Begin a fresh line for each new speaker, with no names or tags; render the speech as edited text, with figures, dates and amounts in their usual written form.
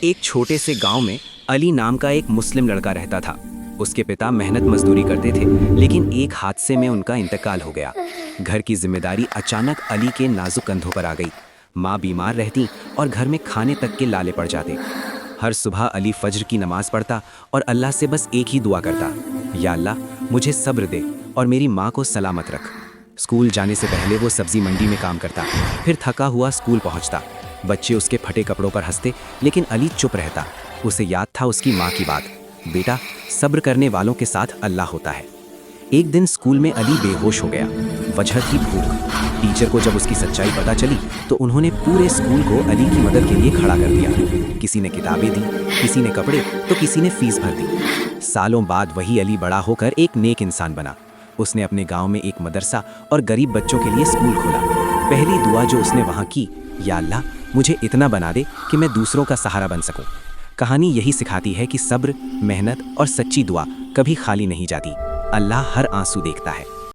एक छोटे से गांव में अली नाम का एक मुस्लिम लड़का रहता था। उसके पिता मेहनत मजदूरी करते थे, लेकिन एक हादसे में उनका इंतकाल हो गया। घर की जिम्मेदारी अचानक अली के नाजुक कंधों पर आ गई। माँ बीमार रहती और घर में खाने तक के लाले पड़ जाते। हर सुबह अली फज्र की नमाज पढ़ता और अल्लाह से बस एक ही दुआ करता, या अल्लाह मुझे सब्र दे और मेरी माँ को सलामत रख। स्कूल जाने से पहले वो सब्जी मंडी में काम करता, फिर थका हुआ स्कूल पहुंचता। बच्चे उसके फटे कपड़ों पर हंसते, लेकिन अली चुप रहता। उसे याद था उसकी माँ की बात, बेटा सब्र करने वालों के साथ अल्लाह होता है। एक दिन स्कूल में अली बेहोश हो गया। वजह थी भूख। टीचर को जब उसकी सच्चाई पता चली तो उन्होंने पूरे स्कूल को अली की मदद के लिए खड़ा कर दिया। किसी ने किताबें दी, किसी ने कपड़े, तो किसी ने फीस भर दी। सालों बाद वही अली बड़ा होकर एक नेक इंसान बना। उसने अपने गांव में एक मदरसा और गरीब बच्चों के लिए स्कूल खोला। पहली दुआ जो उसने वहां की, या अल्लाह मुझे इतना बना दे कि मैं दूसरों का सहारा बन सकूं। कहानी यही सिखाती है कि सब्र, मेहनत और सच्ची दुआ कभी खाली नहीं जाती। अल्लाह हर आंसू देखता है।